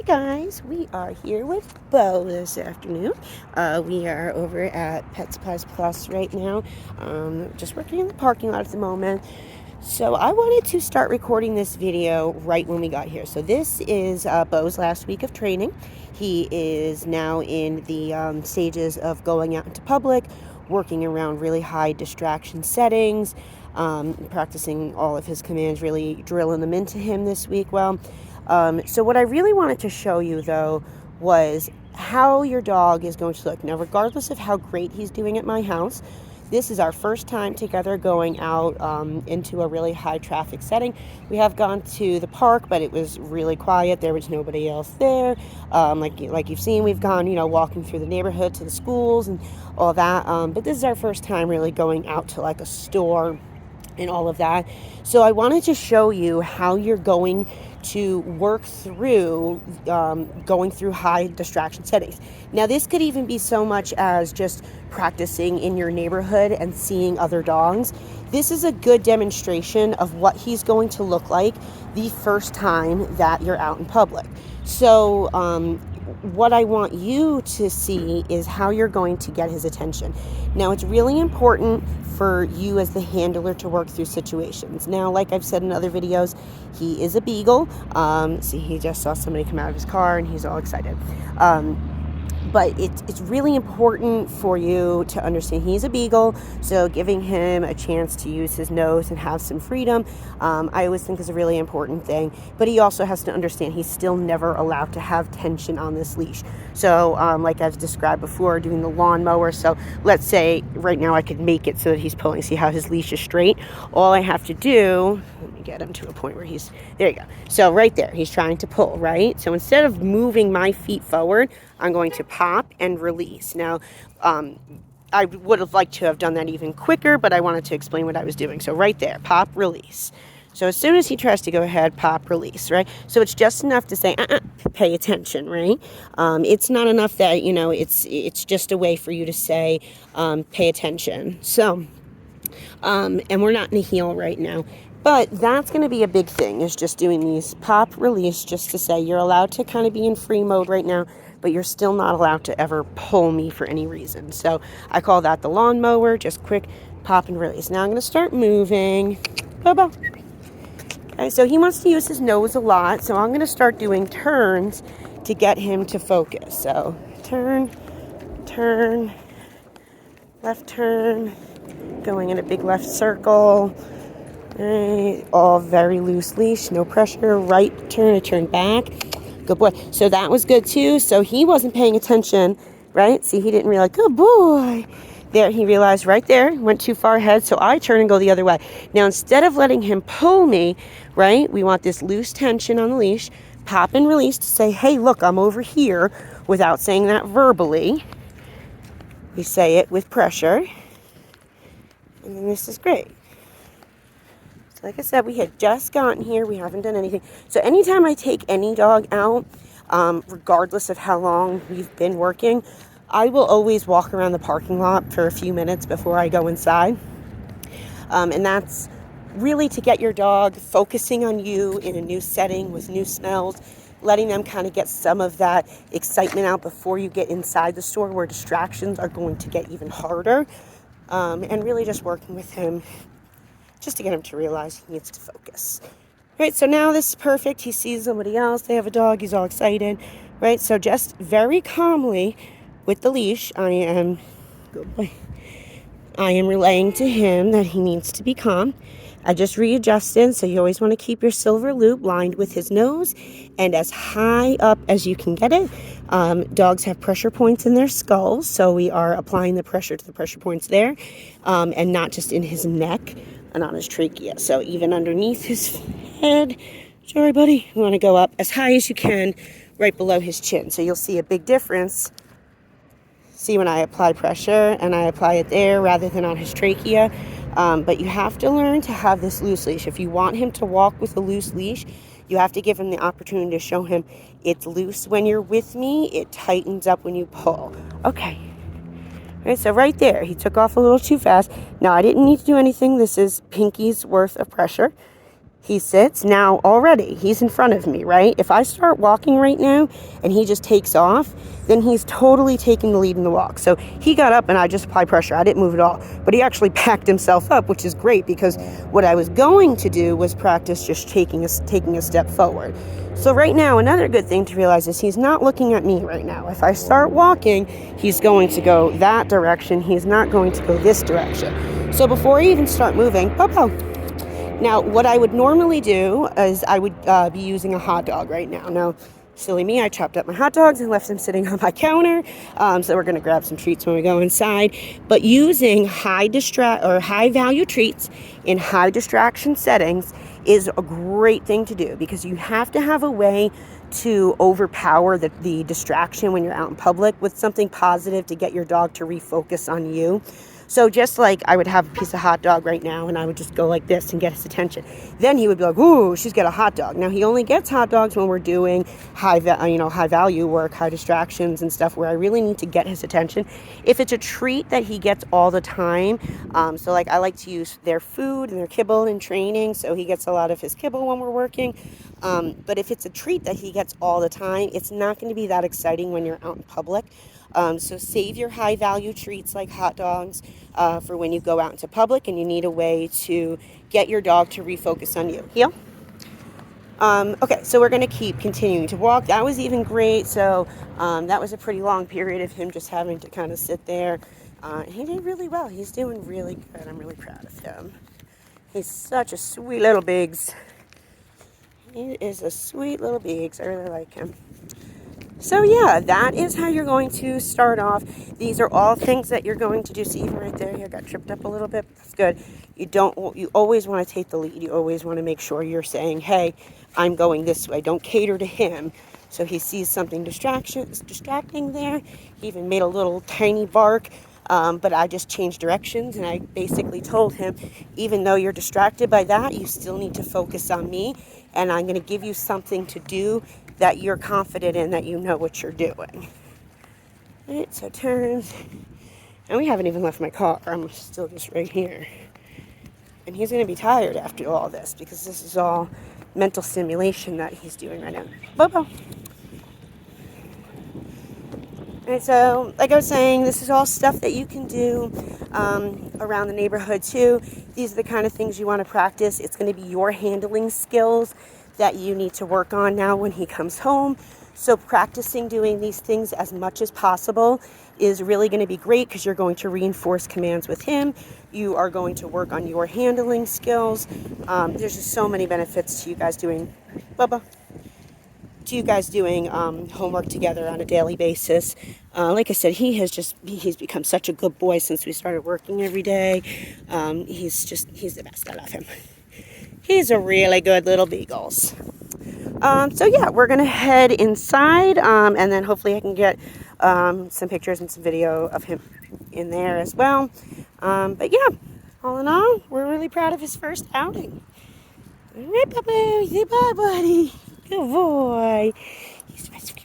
Hi guys, we are here with Beau this afternoon. We are over at Pet Supplies Plus right now, just working in the parking lot at the moment. So I wanted to start recording this video right when we got here. So this is Beau's last week of training. He is now in the stages of going out into public, working around really high distraction settings, practicing all of his commands, really drilling them into him this week. So what I really wanted to show you, though, was how your dog is going to look. Now, regardless of how great he's doing at my house, this is our first time together going out into a really high traffic setting. We have gone to the park, but it was really quiet. There was nobody else there. Like you've seen, we've gone, walking through the neighborhood to the schools and all that. But this is our first time really going out to like a store and all of that. So I wanted to show you how you're going to work through going through high distraction settings. Now, this could even be so much as just practicing in your neighborhood and seeing other dogs. This is a good demonstration of what he's going to look like the first time that you're out in public. So what I want you to see is how you're going to get his attention. Now, it's really important for you as the handler to work through situations. Now, like I've said in other videos, he is a beagle. See, he just saw somebody come out of his car and he's all excited. But it's really important for you to understand he's a beagle, so giving him a chance to use his nose and have some freedom, I always think is a really important thing. But he also has to understand he's still never allowed to have tension on this leash. So like I've described before, doing the lawnmower, so let's say right now I could make it so that he's pulling. See how his leash is straight? All I have to do, let me get him to a point where there you go. So right there, he's trying to pull, right? So instead of moving my feet forward, I'm going to pop and release. Now, I would have liked to have done that even quicker, but I wanted to explain what I was doing. So right there, pop, release. So as soon as he tries to go ahead, pop, release, right? So it's just enough to say, pay attention, right? It's not enough that, it's just a way for you to say, pay attention. So, and we're not in a heel right now. But that's going to be a big thing, is just doing these pop, release, just to say you're allowed to kind of be in free mode right now, but you're still not allowed to ever pull me for any reason. So I call that the lawnmower, just quick pop and release. Now I'm going to start moving. Bobo. Okay, so he wants to use his nose a lot, so I'm going to start doing turns to get him to focus. So turn, turn, left turn, going in a big left circle. Right, all very loose leash, no pressure. Right turn, I turn back. Good boy. So that was good too. So he wasn't paying attention, right? See, he didn't realize. Good boy. There, he realized right there, went too far ahead. So I turn and go the other way. Now, instead of letting him pull me, right, we want this loose tension on the leash. Pop and release to say, hey, look, I'm over here, without saying that verbally. We say it with pressure. And then this is great. Like I said, we had just gotten here. We haven't done anything. So anytime I take any dog out, regardless of how long we've been working, I will always walk around the parking lot for a few minutes before I go inside. And that's really to get your dog focusing on you in a new setting with new smells, letting them kind of get some of that excitement out before you get inside the store, where distractions are going to get even harder. And really just working with him just to get him to realize he needs to focus. Right, so now this is perfect. He sees somebody else. They have a dog. He's all excited. Right, so just very calmly with the leash, I am relaying to him that he needs to be calm. I just readjusted, so you always want to keep your silver loop lined with his nose and as high up as you can get it. Dogs have pressure points in their skulls, so we are applying the pressure to the pressure points there, and not just in his neck and on his trachea. So even underneath his head, sorry buddy, you want to go up as high as you can right below his chin. So you'll see a big difference. See, when I apply pressure and I apply it there rather than on his trachea. But you have to learn to have this loose leash. If you want him to walk with a loose leash, you have to give him the opportunity to show him it's loose when you're with me, it tightens up when you pull. Okay. Right, so right there, he took off a little too fast. Now, I didn't need to do anything. This is pinky's worth of pressure. He sits. Now already he's in front of me, right? If I start walking right now and he just takes off, then he's totally taking the lead in the walk. So he got up and I just applied pressure. I didn't move at all. But he actually backed himself up, which is great because what I was going to do was practice just taking a step forward. So right now, another good thing to realize is he's not looking at me right now. If I start walking, he's going to go that direction. He's not going to go this direction. So before I even start moving, Beau. Now, what I would normally do is I would be using a hot dog right now. Now, silly me, I chopped up my hot dogs and left them sitting on my counter. So we're going to grab some treats when we go inside. But using high value treats in high distraction settings is a great thing to do because you have to have a way to overpower the distraction when you're out in public with something positive to get your dog to refocus on you. So just like I would have a piece of hot dog right now and I would just go like this and get his attention. Then he would be like, ooh, she's got a hot dog. Now he only gets hot dogs when we're doing high value work, high distractions and stuff where I really need to get his attention. If it's a treat that he gets all the time, so like I like to use their food and their kibble in training, so he gets a lot of his kibble when we're working. But if it's a treat that he gets all the time, it's not going to be that exciting when you're out in public. So save your high value treats like hot dogs for when you go out into public and you need a way to get your dog to refocus on you. Heel. Okay, so we're going to keep continuing to walk. That was even great. So that was a pretty long period of him just having to kind of sit there. He did really well. He's doing really good. I'm really proud of him. He's such a sweet little Biggs. He is a sweet little Biggs. I really like him. So yeah, that is how you're going to start off. These are all things that you're going to do. See, even right there, I got tripped up a little bit. But that's good. You always want to take the lead. You always want to make sure you're saying, hey, I'm going this way. Don't cater to him. So he sees something distracting there. He even made a little tiny bark. But I just changed directions and I basically told him, even though you're distracted by that, you still need to focus on me. And I'm going to give you something to do that you're confident in, that you know what you're doing. All right, so turns. And we haven't even left my car. I'm still just right here. And he's going to be tired after all this because this is all mental stimulation that he's doing right now. Beau. Alright, so like I was saying, this is all stuff that you can do around the neighborhood too. These are the kind of things you want to practice. It's going to be your handling skills that you need to work on now when he comes home. So practicing doing these things as much as possible is really going to be great because you're going to reinforce commands with him. You are going to work on your handling skills. There's just so many benefits to you guys doing homework together on a daily basis. Like I said, he's become such a good boy since we started working every day. He's the best. I love him. He's a really good little beagles. So yeah, we're gonna head inside, and then hopefully I can get some pictures and some video of him in there as well. But yeah, all in all, we're really proud of his first outing. All right, Beau, say bye, buddy. Good boy. He's my sweet.